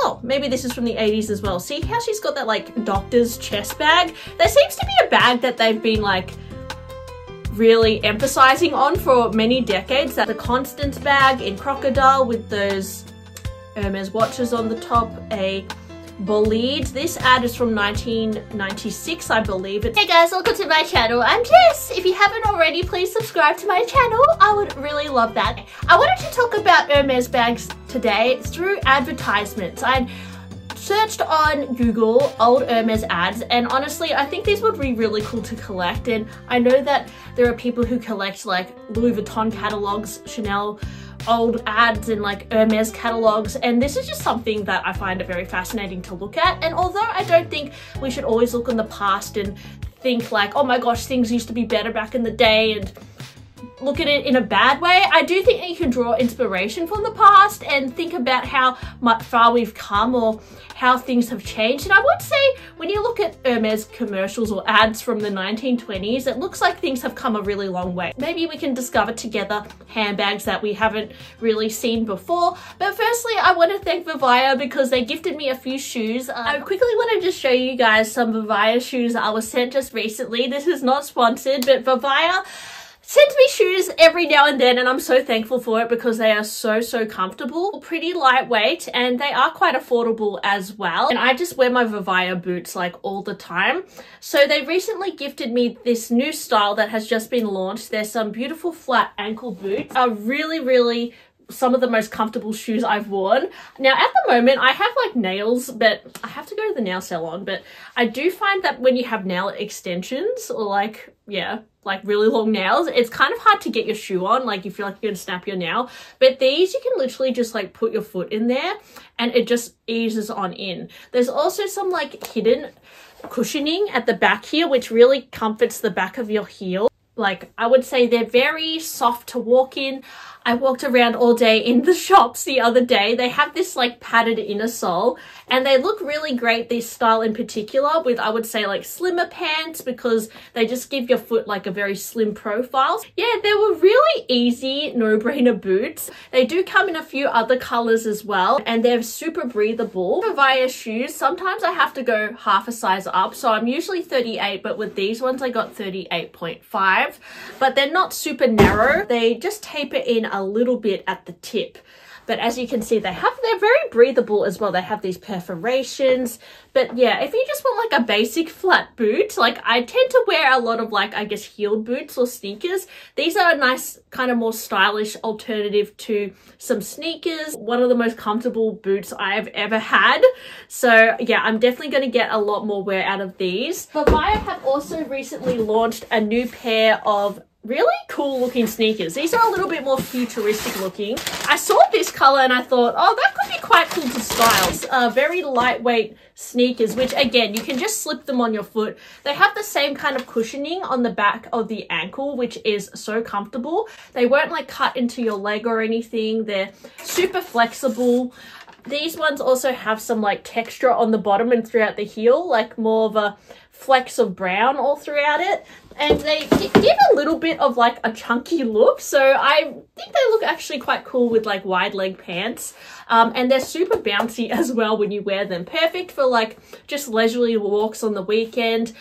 oh, maybe this is from the 80s as well. See how she's got that like doctor's chest bag? There seems to be a bag that they've been like really emphasizing on for many decades. That the Constance bag in crocodile with those Hermes watches on the top, a Bolide. This ad is from 1996, I believe. Hey guys, welcome to my channel. I'm Jess. If you haven't already, please subscribe to my channel. I would really love that. I wanted to talk about Hermes bags today through advertisements. I searched on Google old Hermes ads, and honestly I think these would be really cool to collect. And I know that there are people who collect like Louis Vuitton catalogs, Chanel old ads, and like Hermes catalogs, and this is just something that I find it very fascinating to look at. And although I don't think we should always look in the past and think like, oh my gosh, things used to be better back in the day, and look at it in a bad way, I do think that you can draw inspiration from the past and think about how much far we've come or how things have changed. And I would say when you look at Hermes commercials or ads from the 1920s, it looks like things have come a really long way. Maybe we can discover together handbags that we haven't really seen before. But firstly, I want to thank Vivaia because they gifted me a few shoes. I quickly want to just show you guys some Vivaia shoes I was sent just recently. This is not sponsored, but Vivaia sends me shoes every now and then, and I'm so thankful for it because they are so comfortable, pretty lightweight, and they are quite affordable as well. And I just wear my Vivaia boots like all the time. So they recently gifted me this new style that has just been launched. There's some beautiful flat ankle boots, are really some of the most comfortable shoes I've worn. Now at the moment I have like nails, but I have to go to the nail salon, but I do find that when you have nail extensions or like, yeah, like really long nails, it's kind of hard to get your shoe on, like you feel like you're gonna snap your nail. But these, you can literally just like put your foot in there and it just eases on in. There's also some like hidden cushioning at the back here, which really comforts the back of your heel. Like I would say they're very soft to walk in. I walked around all day in the shops the other day. They have this like padded inner sole and they look really great, this style in particular, with I would say like slimmer pants because they just give your foot like a very slim profile. Yeah, they were really easy, no-brainer boots. They do come in a few other colors as well, and they're super breathable. Vivaia shoes, sometimes I have to go half a size up, so I'm usually 38, but with these ones I got 38.5, but they're not super narrow. They just taper in a little bit at the tip. But as you can see, they're very breathable as well. They have these perforations. But yeah, if you just want like a basic flat boot, like I tend to wear a lot of like, I guess, heeled boots or sneakers. These are a nice kind of more stylish alternative to some sneakers. One of the most comfortable boots I've ever had. So yeah, I'm definitely going to get a lot more wear out of these. Vivaia have also recently launched a new pair of really cool looking sneakers. These are a little bit more futuristic looking. I saw this color and I thought, oh, that could be quite cool to style. Very lightweight sneakers, which again, you can just slip them on your foot. They have the same kind of cushioning on the back of the ankle, which is so comfortable. They won't like cut into your leg or anything. They're super flexible. These ones also have some like texture on the bottom and throughout the heel, like more of a flecks of brown all throughout it. And they give a little bit of like a chunky look. So I think they look actually quite cool with like wide leg pants. And they're super bouncy as well when you wear them. Perfect for like just leisurely walks on the weekend.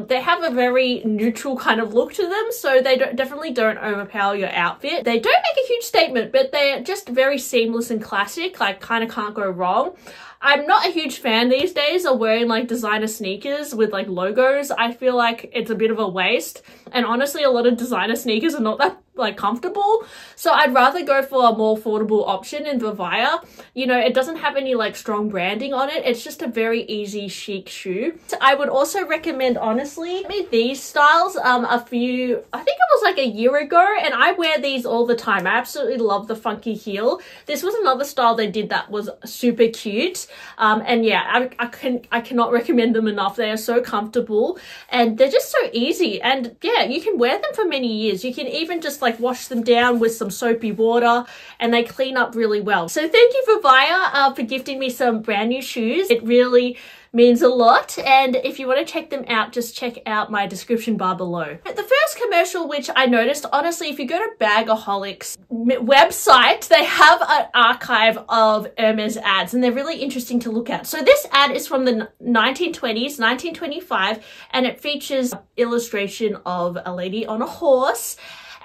They have a very neutral kind of look to them, so they definitely don't overpower your outfit. They don't make a huge statement, but they're just very seamless and classic, like kind of can't go wrong. I'm not a huge fan these days of wearing like designer sneakers with like logos. I feel like it's a bit of a waste. And honestly, a lot of designer sneakers are not that like comfortable. So I'd rather go for a more affordable option in Vivaia. You know, it doesn't have any like strong branding on it. It's just a very easy chic shoe. So I would also recommend, honestly, these styles I think it was like a year ago, and I wear these all the time. I absolutely love the funky heel. This was another style they did that was super cute. And yeah, I cannot recommend them enough. They are so comfortable and they're just so easy. And yeah, you can wear them for many years. You can even just just like wash them down with some soapy water and they clean up really well. So thank you Vivaia for gifting me some brand new shoes. It really means a lot, and if you want to check them out, just check out my description bar below. The first commercial which I noticed, honestly, if you go to Bagaholics website, they have an archive of Hermes ads and they're really interesting to look at. So this ad is from the 1920s, 1925, and it features illustration of a lady on a horse.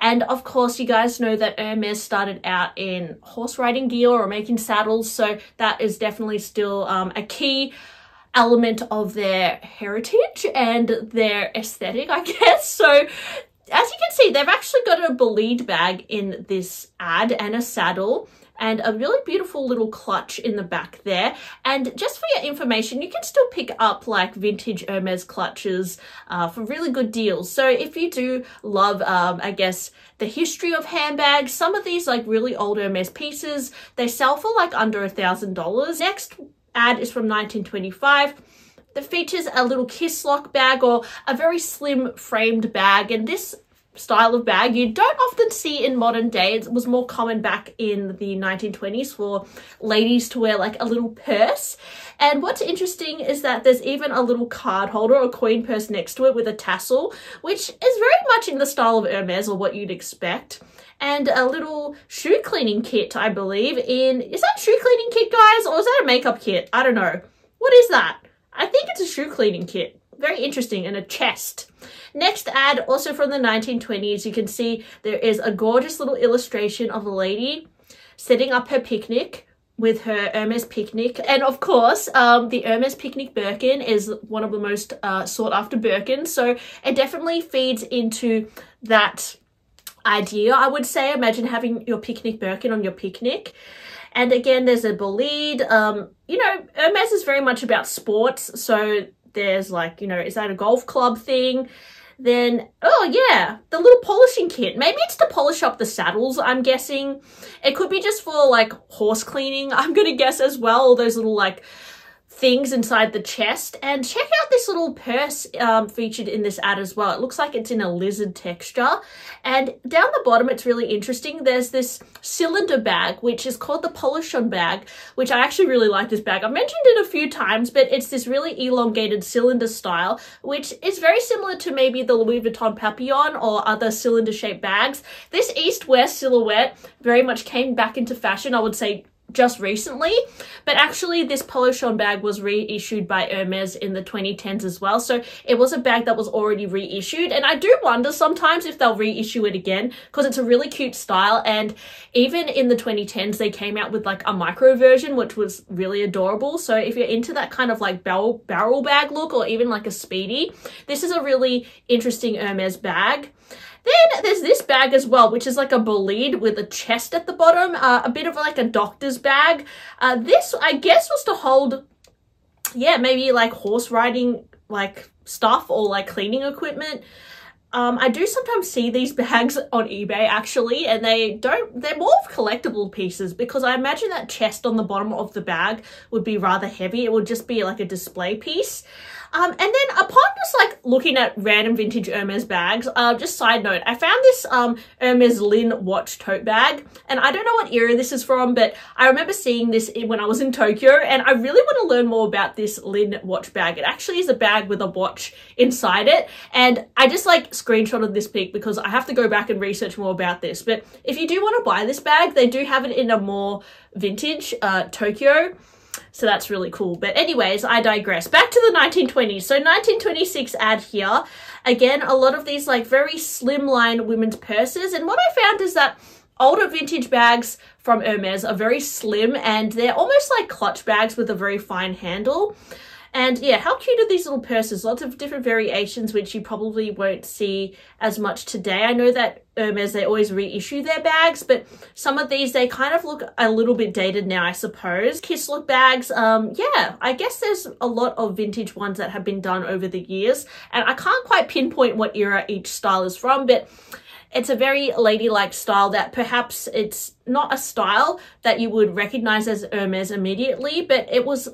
And of course, you guys know that Hermes started out in horse riding gear or making saddles, so that is definitely still a key element of their heritage and their aesthetic, I guess. So as you can see, they've actually got a bolide bag in this ad and a saddle and a really beautiful little clutch in the back there. And just for your information, you can still pick up like vintage Hermes clutches for really good deals. So if you do love, I guess, the history of handbags, some of these like really old Hermes pieces, they sell for like under $1,000. Next ad is from 1925 that features a little kiss lock bag or a very slim framed bag, and this style of bag you don't often see in modern day. It was more common back in the 1920s for ladies to wear like a little purse. And what's interesting is that there's even a little card holder or coin purse next to it with a tassel, which is very much in the style of Hermes or what you'd expect. And a little shoe cleaning kit, I believe, is that a shoe cleaning kit, guys? Or is that a makeup kit? I don't know. What is that? I think it's a shoe cleaning kit. Very interesting. And a chest. Next ad, also from the 1920s, you can see there is a gorgeous little illustration of a lady setting up her picnic with her Hermes picnic. And of course, the Hermes picnic Birkin is one of the most sought after Birkins. So it definitely feeds into that idea, I would say. Imagine having your picnic Birkin on your picnic. And again, there's a bolide. You know, Hermes is very much about sports. So there's like, you know, is that a golf club thing? Then, oh yeah, the little polishing kit. Maybe it's to polish up the saddles, I'm guessing. It could be just for like horse cleaning, I'm gonna guess as well. All those little like things inside the chest. And check out this little purse featured in this ad as well. It looks like it's in a lizard texture. And down the bottom, it's really interesting. There's this cylinder bag, which is called the polish-on bag, which I actually really like this bag. I've mentioned it a few times, but it's this really elongated cylinder style, which is very similar to maybe the Louis Vuitton Papillon or other cylinder-shaped bags. This east-west silhouette very much came back into fashion, I would say, just recently, but actually this polish-on bag was reissued by Hermes in the 2010s as well. So it was a bag that was already reissued, and I do wonder sometimes if they'll reissue it again because it's a really cute style. And even in the 2010s they came out with like a micro version which was really adorable. So if you're into that kind of like barrel bag look or even like a speedy, this is a really interesting Hermes bag. Then there's this bag as well, which is like a bolide with a chest at the bottom, a bit of like a doctor's bag. This, I guess, was to hold, yeah, maybe like horse riding like stuff or like cleaning equipment. I do sometimes see these bags on eBay actually, and they're more of collectible pieces because I imagine that chest on the bottom of the bag would be rather heavy. It would just be like a display piece. And then upon just like looking at random vintage Hermes bags, just side note, I found this Hermes Lin watch tote bag, and I don't know what era this is from, but I remember seeing this when I was in Tokyo, and I really want to learn more about this Lin watch bag. It actually is a bag with a watch inside it, and I just like screenshotted this pic because I have to go back and research more about this. But if you do want to buy this bag, they do have it in a more vintage Tokyo. So that's really cool. But anyways, I digress. Back to the 1920s. So 1926 ad here. Again, a lot of these like very slimline women's purses. And what I found is that older vintage bags from Hermes are very slim and they're almost like clutch bags with a very fine handle. And yeah, how cute are these little purses? Lots of different variations, which you probably won't see as much today. I know that Hermes, they always reissue their bags, but some of these, they kind of look a little bit dated now, I suppose. Kiss look bags, yeah, I guess there's a lot of vintage ones that have been done over the years. And I can't quite pinpoint what era each style is from, but it's a very ladylike style that perhaps it's not a style that you would recognize as Hermes immediately, but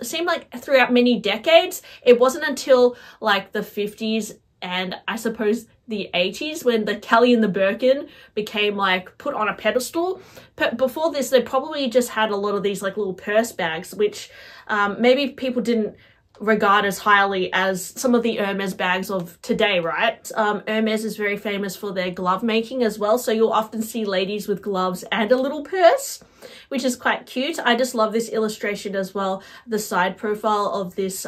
seemed like throughout many decades, it wasn't until like the 50s and I suppose the 80s when the Kelly and the Birkin became like put on a pedestal. But before this, they probably just had a lot of these like little purse bags, which maybe people didn't regard as highly as some of the Hermes bags of today, right? Hermes is very famous for their glove making as well, so you'll often see ladies with gloves and a little purse, which is quite cute. I just love this illustration as well, the side profile of this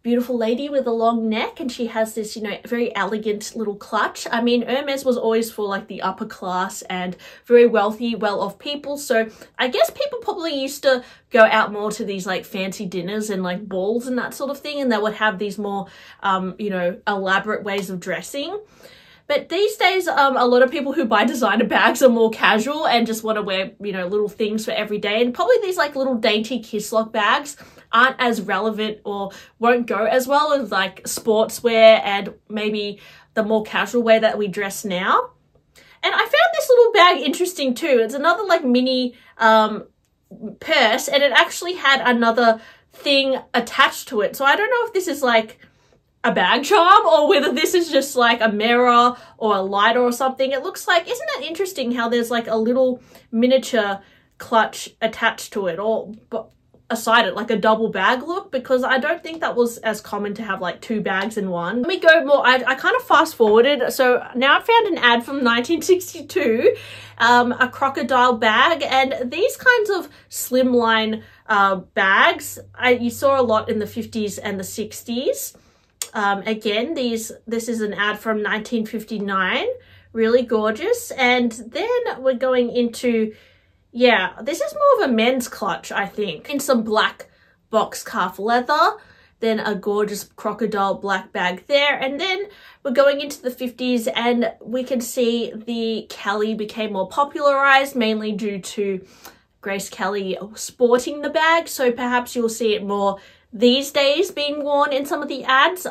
beautiful lady with a long neck, and she has this, you know, very elegant little clutch. I mean, Hermes was always for like the upper class and very wealthy, well-off people, so I guess people probably used to go out more to these like fancy dinners and like balls and that sort of thing, and they would have these more you know, elaborate ways of dressing. But these days, a lot of people who buy designer bags are more casual and just want to wear, you know, little things for every day. And probably these like little dainty kiss lock bags aren't as relevant or won't go as well as like sportswear and maybe the more casual way that we dress now. And I found this little bag interesting too. It's another like mini purse, and it actually had another thing attached to it. So I don't know if this is like a bag charm or whether this is just like a mirror or a lighter or something. It looks like, isn't that interesting how there's like a little miniature clutch attached to it, or aside it, like a double bag look, because I don't think that was as common to have like two bags in one. Let me go more, I kind of fast forwarded, so now I found an ad from 1962, a crocodile bag, and these kinds of slimline bags you saw a lot in the 50s and the 60s. Again, this is an ad from 1959, really gorgeous. And then we're going into, yeah, this is more of a men's clutch, I think, in some black box calf leather, then a gorgeous crocodile black bag there. And then we're going into the 50s, and we can see the Kelly became more popularized, mainly due to Grace Kelly sporting the bag. So perhaps you'll see it more these days being worn in some of the ads.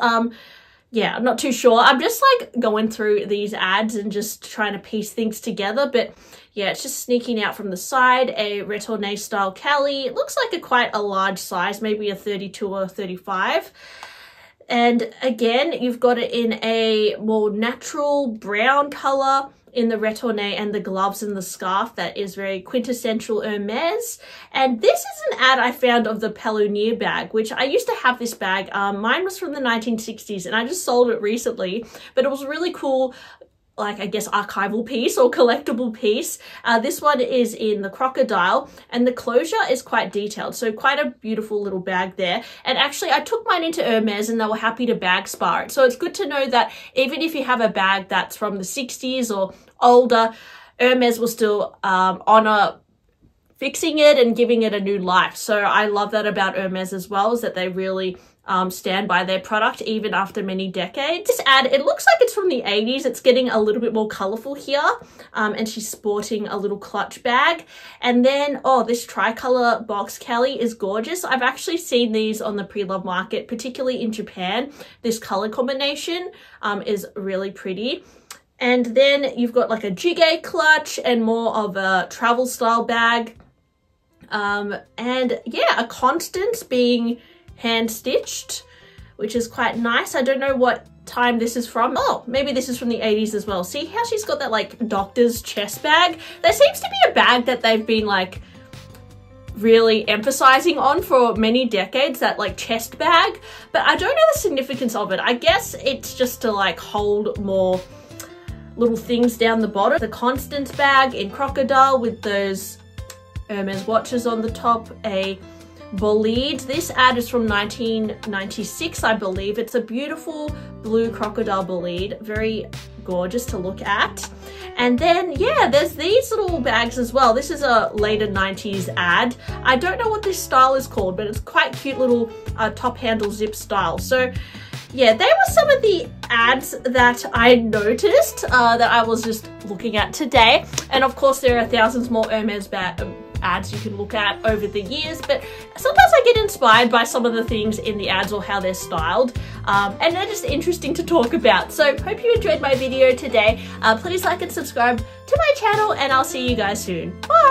Yeah, I'm not too sure. I'm just like going through these ads and just trying to piece things together. But yeah, it's just sneaking out from the side, a retourné style Kelly. It looks like quite a large size, maybe a 32 or a 35. And again, you've got it in a more natural brown color in the retourné and the gloves and the scarf that is very quintessential Hermes. And this is an ad I found of the Palunier bag, which I used to have this bag. Mine was from the 1960s and I just sold it recently, but it was a really cool, like I guess archival piece or collectible piece. This one is in the crocodile, and the closure is quite detailed, so quite a beautiful little bag there. And actually I took mine into Hermes and they were happy to bag spar it, so it's good to know that even if you have a bag that's from the 60s or older, Hermes will still honor fixing it and giving it a new life. So I love that about Hermes as well, is that they really stand by their product even after many decades. This ad, it looks like it's from the 80s. It's getting a little bit more colorful here, and she's sporting a little clutch bag. And then, oh, this tricolor box Kelly is gorgeous. I've actually seen these on the pre-love market, particularly in Japan. This color combination is really pretty. And then you've got like a jiggy clutch and more of a travel style bag. And yeah, a Constance being hand stitched, which is quite nice. I don't know what time this is from. Oh, maybe this is from the 80s as well. See how she's got that like doctor's chest bag? There seems to be a bag that they've been like really emphasizing on for many decades, that like chest bag, but I don't know the significance of it. I guess it's just to like hold more little things down the bottom. The Constance bag in crocodile with those Hermes watches on the top, a bolide. This ad is from 1996, I believe. It's a beautiful blue crocodile bolide, very gorgeous to look at. And then, yeah, there's these little bags as well. This is a later 90s ad. I don't know what this style is called, but it's quite cute little top handle zip style. So yeah, they were some of the ads that I noticed that I was just looking at today. And of course, there are thousands more Hermes ads you can look at over the years, but sometimes I get inspired by some of the things in the ads or how they're styled, and they're just interesting to talk about. So hope you enjoyed my video today. Please like and subscribe to my channel, and I'll see you guys soon. Bye!